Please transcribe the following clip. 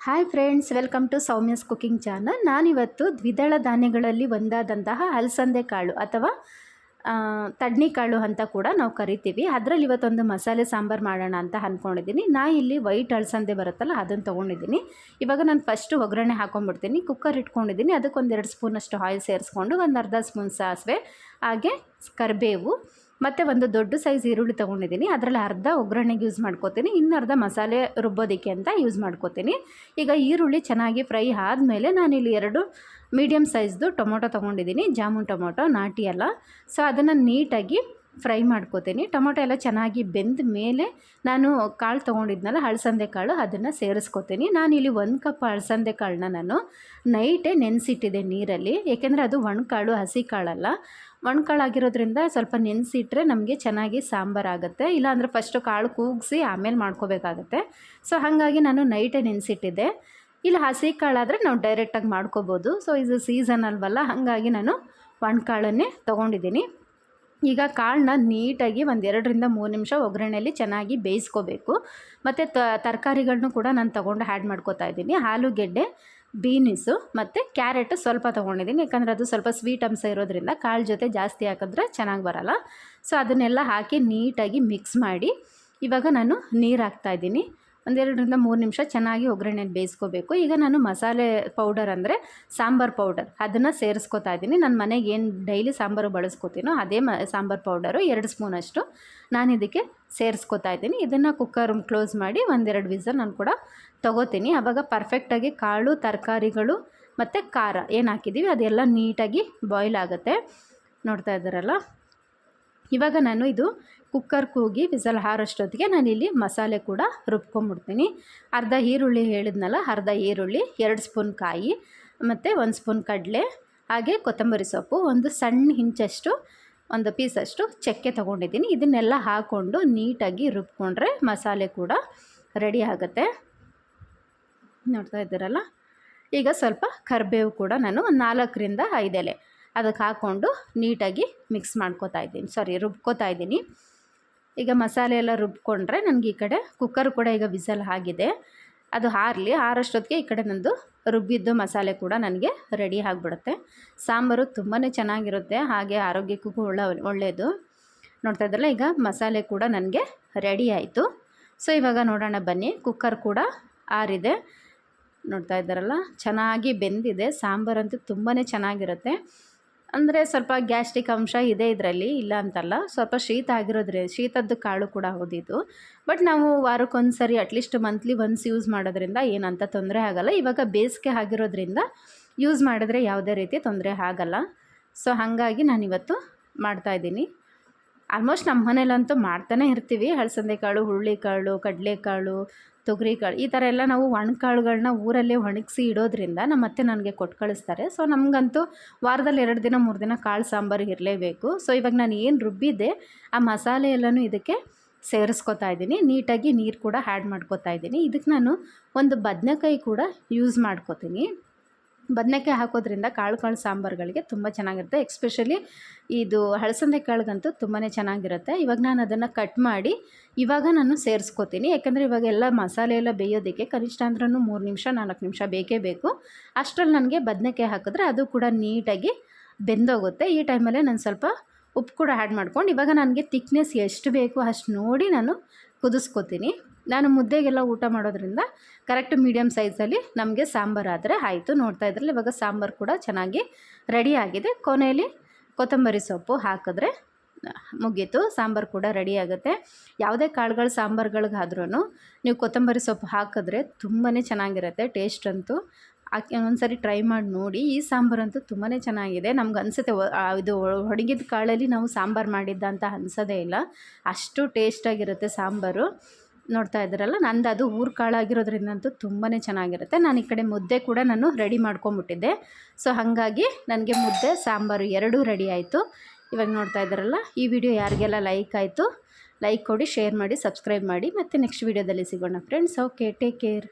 Hi friends, welcome to Soumya's cooking channel. ನಾನಿವತ್ತು ದ್ವಿದಳ ಧಾನ್ಯಗಳಲ್ಲಿ ಒಂದಾದಂತಹ ಅಲಸಂದೆ ಕಾಳು ಅಥವಾ ತಡ್ನಿಕಾಳು ಅಂತ ಕೂಡ ನಾವು ಕರಿತೀವಿ. ಅದರಲ್ಲಿ ಇವತ್ತೊಂದು ಮಸಾಲೆ ಸಾಂಬಾರು ಮಾಡೋಣ ಅಂತ ಅಂದ್ಕೊಂಡಿದ್ದೀನಿ. ಇಲ್ಲಿ ವೈಟ್ ಅಲಸಂದೆ ಬರುತ್ತಲ್ಲ ಅದನ್ನು ತೊಗೊಂಡಿದ್ದೀನಿ. ಇವಾಗ ನಾನು ಫಸ್ಟು ಒಗ್ಗರಣೆ ಹಾಕೊಂಡ್ಬಿಡ್ತೀನಿ. ಕುಕ್ಕರ್ ಇಟ್ಕೊಂಡಿದ್ದೀನಿ. ಅದಕ್ಕೊಂದು 2 ಸ್ಪೂನಷ್ಟು ಆಯಿಲ್ ಸೇರಿಸ್ಕೊಂಡು ಒಂದು ಅರ್ಧ ಸ್ಪೂನ್ ಸಾಸಿವೆ, ಹಾಗೆ ಕರಿಬೇವು ಮತ್ತು ಒಂದು ದೊಡ್ಡ ಸೈಜ್ ಈರುಳ್ಳಿ ತೊಗೊಂಡಿದ್ದೀನಿ. ಅದರಲ್ಲಿ ಅರ್ಧ ಒಗ್ಗರಣೆಗೆ ಯೂಸ್ ಮಾಡ್ಕೋತೀನಿ, ಇನ್ನರ್ಧ ಮಸಾಲೆ ರುಬ್ಬೋದಕ್ಕೆ ಅಂತ ಯೂಸ್ ಮಾಡ್ಕೋತೀನಿ. ಈಗ ಈರುಳ್ಳಿ ಚೆನ್ನಾಗಿ ಫ್ರೈ ಆದಮೇಲೆ ನಾನಿಲ್ಲಿ 2 ಮೀಡಿಯಮ್ ಸೈಜ್ದು ಟೊಮೊಟೊ ತೊಗೊಂಡಿದ್ದೀನಿ. ಜಾಮೂನ್ ಟೊಮೊಟೊ, ನಾಟಿ ಅಲ್ಲ. ಸೊ ಅದನ್ನು ನೀಟಾಗಿ ಫ್ರೈ ಮಾಡ್ಕೋತೀನಿ. ಟೊಮೊಟೊ ಎಲ್ಲ ಚೆನ್ನಾಗಿ ಬೆಂದ ಮೇಲೆ ನಾನು ಕಾಳು ತೊಗೊಂಡಿದ್ನಲ್ಲ, ಅಲಸಂದೆ ಕಾಳು, ಅದನ್ನು ಸೇರಿಸ್ಕೋತೀನಿ. ನಾನಿಲ್ಲಿ 1 ಕಪ್ ಅಲಸಂದೆ ಕಾಳನ್ನ ನಾನು ನೈಟೇ ನೆನೆಸಿಟ್ಟಿದ್ದೆ ನೀರಲ್ಲಿ. ಏಕೆಂದರೆ ಅದು ಒಣಕಾಳು, ಹಸಿ ಕಾಳಲ್ಲ. ಒಣಕಾಳಾಗಿರೋದ್ರಿಂದ ಸ್ವಲ್ಪ ನೆನೆಸಿಟ್ರೆ ನಮಗೆ ಚೆನ್ನಾಗಿ ಸಾಂಬಾರಾಗುತ್ತೆ. ಇಲ್ಲಾಂದರೆ ಫಸ್ಟು ಕಾಳು ಕೂಗಿಸಿ ಆಮೇಲೆ ಮಾಡ್ಕೋಬೇಕಾಗತ್ತೆ. ಸೊ ಹಾಗಾಗಿ ನಾನು ನೈಟೇ ನೆನೆಸಿಟ್ಟಿದ್ದೆ. ಇಲ್ಲ ಹಸಿ ಕಾಳಾದರೆ ನಾವು ಡೈರೆಕ್ಟಾಗಿ ಮಾಡ್ಕೋಬೋದು. ಸೊ ಇದು ಸೀಸನ್ ಅಲ್ವಲ್ಲ, ಹಾಗಾಗಿ ನಾನು ಒಣಕಾಳನ್ನೇ ತೊಗೊಂಡಿದ್ದೀನಿ. ಈಗ ಕಾಳನ್ನ ನೀಟಾಗಿ ಒಂದು 2ರಿಂದ 3 ನಿಮಿಷ ಒಗ್ಗರಣೆಯಲ್ಲಿ ಚೆನ್ನಾಗಿ ಬೇಯಿಸ್ಕೋಬೇಕು. ಮತ್ತು ತರಕಾರಿಗಳನ್ನೂ ಕೂಡ ನಾನು ತೊಗೊಂಡು ಆ್ಯಡ್ ಮಾಡ್ಕೋತಾ ಇದ್ದೀನಿ. ಆಲೂಗೆಡ್ಡೆ, ಬೀನಿಸು ಮತ್ತು ಕ್ಯಾರೆಟ್ ಸ್ವಲ್ಪ ತೊಗೊಂಡಿದ್ದೀನಿ. ಯಾಕಂದರೆ ಅದು ಸ್ವಲ್ಪ ಸ್ವೀಟ್ ಅಂಶ ಇರೋದ್ರಿಂದ ಕಾಳು ಜೊತೆ ಜಾಸ್ತಿ ಹಾಕಿದ್ರೆ ಚೆನ್ನಾಗಿ ಬರೋಲ್ಲ. ಸೊ ಅದನ್ನೆಲ್ಲ ಹಾಕಿ ನೀಟಾಗಿ ಮಿಕ್ಸ್ ಮಾಡಿ ಇವಾಗ ನಾನು ನೀರು ಹಾಕ್ತಾಯಿದ್ದೀನಿ. 1-2ರಿಂದ 3 ನಿಮಿಷ ಚೆನ್ನಾಗಿ ಒಗ್ಗರಣೆಯಲ್ಲಿ ಬೇಯಿಸ್ಕೋಬೇಕು. ಈಗ ನಾನು ಮಸಾಲೆ ಪೌಡರ್ ಅಂದರೆ ಸಾಂಬಾರು ಪೌಡರ್ ಅದನ್ನು ಸೇರಿಸ್ಕೋತಾ ಇದ್ದೀನಿ. ನನ್ನ ಮನೆಗೆ ಏನು ಡೈಲಿ ಸಾಂಬಾರು ಬಳಸ್ಕೋತೀನೋ ಅದೇ ಸಾಂಬಾರು ಪೌಡರು 2 ಸ್ಪೂನಷ್ಟು ನಾನು ಇದಕ್ಕೆ ಸೇರಿಸ್ಕೋತಾ ಇದ್ದೀನಿ. ಇದನ್ನು ಕುಕ್ಕರ್ ಕ್ಲೋಸ್ ಮಾಡಿ 1-2 ವಿಸಲ್ ನಾನು ಕೂಡ ತೊಗೋತೀನಿ. ಆವಾಗ ಪರ್ಫೆಕ್ಟಾಗಿ ಕಾಳು, ತರಕಾರಿಗಳು ಮತ್ತು ಖಾರ ಏನು ಹಾಕಿದ್ದೀವಿ ಅದೆಲ್ಲ ನೀಟಾಗಿ ಬಾಯ್ಲ್ ಆಗುತ್ತೆ. ನೋಡ್ತಾ ಇದ್ದಾರಲ್ಲ, ಇವಾಗ ನಾನು ಇದು ಕುಕ್ಕರ್ ಕೂಗಿ ವಿಸಲ್ ಹಾರೋಷ್ಟೊತ್ತಿಗೆ ನಾನಿಲ್ಲಿ ಮಸಾಲೆ ಕೂಡ ರುಬ್ಕೊಂಬಿಡ್ತೀನಿ. ಅರ್ಧ ಈರುಳ್ಳಿ ಹೇಳಿದ್ನಲ್ಲ, ಅರ್ಧ ಈರುಳ್ಳಿ, 2 ಸ್ಪೂನ್ ಕಾಯಿ ಮತ್ತು 1 ಸ್ಪೂನ್ ಕಡಲೆ, ಹಾಗೆ ಕೊತ್ತಂಬರಿ ಸೊಪ್ಪು, ಒಂದು ಸಣ್ಣ ಇಂಚಷ್ಟು, ಒಂದು ಪೀಸಷ್ಟು ಚಕ್ಕೆ ತೊಗೊಂಡಿದ್ದೀನಿ. ಇದನ್ನೆಲ್ಲ ಹಾಕ್ಕೊಂಡು ನೀಟಾಗಿ ರುಬ್ಕೊಂಡ್ರೆ ಮಸಾಲೆ ಕೂಡ ರೆಡಿ ಆಗುತ್ತೆ. ನೋಡ್ತಾ ಇದ್ದೀರಲ್ಲ, ಈಗ ಸ್ವಲ್ಪ ಕರಿಬೇವು ಕೂಡ ನಾನು ಒಂದು 4ರಿಂದ 5 ಎಲೆ ಅದಕ್ಕೆ ಹಾಕ್ಕೊಂಡು ನೀಟಾಗಿ ಮಿಕ್ಸ್ ರುಬ್ಕೋತಾ ಇದ್ದೀನಿ. ಈಗ ಮಸಾಲೆ ಎಲ್ಲ ರುಬ್ಕೊಂಡ್ರೆ ನನಗೆ ಈ ಕಡೆ ಕುಕ್ಕರ್ ಕೂಡ ಈಗ ವಿಸಲ್ ಆಗಿದೆ. ಅದು ಆರೋಷ್ಟೊತ್ತಿಗೆ ಈ ಕಡೆ ನಂದು ರುಬ್ಬಿದ್ದು ಮಸಾಲೆ ಕೂಡ ನನಗೆ ರೆಡಿ ಆಗಿಬಿಡುತ್ತೆ. ಸಾಂಬಾರು ತುಂಬಾ ಚೆನ್ನಾಗಿರುತ್ತೆ, ಹಾಗೆ ಆರೋಗ್ಯಕ್ಕೂ ಒಳ್ಳೆಯದು. ನೋಡ್ತಾ ಇದ್ರಲ್ಲ, ಈಗ ಮಸಾಲೆ ಕೂಡ ನನಗೆ ರೆಡಿ ಆಯಿತು. ಸೊ ಇವಾಗ ನೋಡೋಣ ಬನ್ನಿ. ಕುಕ್ಕರ್ ಕೂಡ ಆರಿದೆ. ನೋಡ್ತಾ ಇದ್ದಾರಲ್ಲ, ಚೆನ್ನಾಗಿ ಬೆಂದಿದೆ. ಸಾಂಬಾರಂತೂ ತುಂಬಾ ಚೆನ್ನಾಗಿರುತ್ತೆ. ಅಂದರೆ ಸ್ವಲ್ಪ ಗ್ಯಾಸ್ಟ್ರಿಕ್ ಅಂಶ ಇದೆ ಇದರಲ್ಲಿ, ಇಲ್ಲ ಅಂತಲ್ಲ. ಸ್ವಲ್ಪ ಶೀತದ್ದು ಕಾಳು ಕೂಡ ಹೌದಿದ್ದು. ಬಟ್ ನಾವು ವಾರಕ್ಕೊಂದ್ಸರಿ ಅಟ್ಲೀಸ್ಟ್ ಮಂತ್ಲಿ ಒನ್ಸ್ ಯೂಸ್ ಮಾಡೋದ್ರಿಂದ ಏನಂತ ತೊಂದರೆ ಆಗೋಲ್ಲ. ಇವಾಗ ಬೇಸಿಗೆ ಆಗಿರೋದ್ರಿಂದ ಯೂಸ್ ಮಾಡಿದ್ರೆ ಯಾವುದೇ ರೀತಿ ತೊಂದರೆ ಆಗಲ್ಲ. ಸೊ ಹಾಗಾಗಿ ನಾನಿವತ್ತು ಮಾಡ್ತಾಯಿದ್ದೀನಿ. ಆಲ್ಮೋಸ್ಟ್ ನಮ್ಮ ಮನೇಲಂತೂ ಮಾಡ್ತಾನೆ ಇರ್ತೀವಿ. ಅಲಸಂದೆ ಕಾಳು, ಹುರುಳಿಕಾಳು, ಕಡಲೆಕಾಳು, ತೊಗರಿಕಾಳು, ಈ ಥರ ಎಲ್ಲ ನಾವು ಒಣಕಾಳುಗಳನ್ನ ಊರಲ್ಲೇ ಒಣಗಿಸಿ ಇಡೋದ್ರಿಂದ ನಮ್ಮ ಅತ್ತೆ ನನಗೆ ಕೊಟ್ಟು ಕಳಿಸ್ತಾರೆ. ಸೊ ನಮಗಂತೂ ವಾರದಲ್ಲಿ 2 ದಿನ 3 ದಿನ ಕಾಳು ಸಾಂಬಾರು ಇರಲೇಬೇಕು. ಸೊ ಇವಾಗ ನಾನು ಏನು ರುಬ್ಬಿದ್ದೆ ಆ ಮಸಾಲೆ ಎಲ್ಲನೂ ಇದಕ್ಕೆ ಸೇರಿಸ್ಕೊತಾ ಇದ್ದೀನಿ. ನೀಟಾಗಿ ನೀರು ಕೂಡ ಆ್ಯಡ್ ಮಾಡ್ಕೋತಾ ಇದ್ದೀನಿ. ಇದಕ್ಕೆ ನಾನು ಒಂದು ಬದನೆಕಾಯಿ ಕೂಡ ಯೂಸ್ ಮಾಡ್ಕೋತೀನಿ. ಬದನೆಕಾಯಿ ಹಾಕೋದ್ರಿಂದ ಕಾಳು ಸಾಂಬಾರುಗಳಿಗೆ ತುಂಬ ಚೆನ್ನಾಗಿರುತ್ತೆ. ಎಕ್ಸ್ಪೆಷಲಿ ಇದು ಅಲಸಂದೆ ಕಾಳಿಗಂತೂ ತುಂಬಾ ಚೆನ್ನಾಗಿರುತ್ತೆ. ಇವಾಗ ನಾನು ಅದನ್ನು ಕಟ್ ಮಾಡಿ ಇವಾಗ ನಾನು ಸೇರಿಸ್ಕೋತೀನಿ. ಯಾಕಂದರೆ ಇವಾಗ ಎಲ್ಲ ಮಸಾಲೆ ಎಲ್ಲ ಬೇಯೋದಕ್ಕೆ ಕನಿಷ್ಠ ಅಂದ್ರೂ 3 ನಿಮಿಷ 4 ನಿಮಿಷ ಬೇಕೇ ಬೇಕು. ಅಷ್ಟರಲ್ಲಿ ನನಗೆ ಬದನೆಕಾಯಿ ಹಾಕಿದ್ರೆ ಅದು ಕೂಡ ನೀಟಾಗಿ ಬೆಂದೋಗುತ್ತೆ. ಈ ಟೈಮಲ್ಲೇ ನಾನು ಸ್ವಲ್ಪ ಉಪ್ಪು ಕೂಡ ಆ್ಯಡ್ ಮಾಡ್ಕೊಂಡು ಇವಾಗ ನನಗೆ ತಿಕ್ನೆಸ್ ಎಷ್ಟು ಬೇಕು ಅಷ್ಟು ನೋಡಿ ನಾನು ಕುದಿಸ್ಕೋತೀನಿ. ನಾನು ಮುದ್ದೆಗೆಲ್ಲ ಊಟ ಮಾಡೋದ್ರಿಂದ ಕರೆಕ್ಟ್ ಮೀಡಿಯಮ್ ಸೈಜಲ್ಲಿ ನಮಗೆ ಸಾಂಬಾರು ಆದರೆ ಆಯಿತು. ನೋಡ್ತಾ ಇದ್ರಲ್ಲಿ ಇವಾಗ ಸಾಂಬಾರು ಕೂಡ ಚೆನ್ನಾಗಿ ರೆಡಿ ಆಗಿದೆ. ಕೊನೆಯಲ್ಲಿ ಕೊತ್ತಂಬರಿ ಸೊಪ್ಪು ಹಾಕಿದ್ರೆ ಮುಗೀತು, ಸಾಂಬಾರು ಕೂಡ ರೆಡಿ ಆಗುತ್ತೆ. ಯಾವುದೇ ಕಾಳುಗಳು ಸಾಂಬಾರುಗಳಿಗಾದ್ರೂ ನೀವು ಕೊತ್ತಂಬರಿ ಸೊಪ್ಪು ಹಾಕಿದ್ರೆ ತುಂಬಾ ಚೆನ್ನಾಗಿರುತ್ತೆ. ಟೇಸ್ಟ್ ಅಂತೂ ಒಂದ್ಸರಿ ಟ್ರೈ ಮಾಡಿ ನೋಡಿ. ಈ ಸಾಂಬಾರಂತೂ ತುಂಬಾ ಚೆನ್ನಾಗಿದೆ. ನಮ್ಗೆ ಅನಿಸುತ್ತೆ ಇದು ಒಣಗಿದ ಕಾಳಲ್ಲಿ ನಾವು ಸಾಂಬಾರು ಮಾಡಿದ್ದ ಅಂತ ಅನಿಸೋದೇ ಇಲ್ಲ, ಅಷ್ಟು ಟೇಸ್ಟಾಗಿರುತ್ತೆ ಸಾಂಬಾರು. ನೋಡ್ತಾ ಇದ್ದೀರಲ್ಲ, ನಂದು ಅದು ಊರು ಕಾಳಾಗಿರೋದ್ರಿಂದಂತೂ ತುಂಬಾ ಚೆನ್ನಾಗಿರುತ್ತೆ. ನಾನು ಈ ಕಡೆ ಮುದ್ದೆ ಕೂಡ ನಾನು ರೆಡಿ ಮಾಡ್ಕೊಂಬಿಟ್ಟಿದ್ದೆ. ಸೊ ಹಾಗಾಗಿ ನನಗೆ ಮುದ್ದೆ ಸಾಂಬಾರು 2 ರೆಡಿ ಆಯಿತು. ಇವಾಗ ನೋಡ್ತಾ ಇದ್ದಾರಲ್ಲ, ಈ ವಿಡಿಯೋ ಯಾರಿಗೆಲ್ಲ ಲೈಕ್ ಆಯಿತು ಲೈಕ್ ಕೊಡಿ, ಶೇರ್ ಮಾಡಿ, ಸಬ್ಸ್ಕ್ರೈಬ್ ಮಾಡಿ. ಮತ್ತು ನೆಕ್ಸ್ಟ್ ವಿಡಿಯೋದಲ್ಲಿ ಸಿಗೋಣ ಫ್ರೆಂಡ್ಸ್. Okay, take care.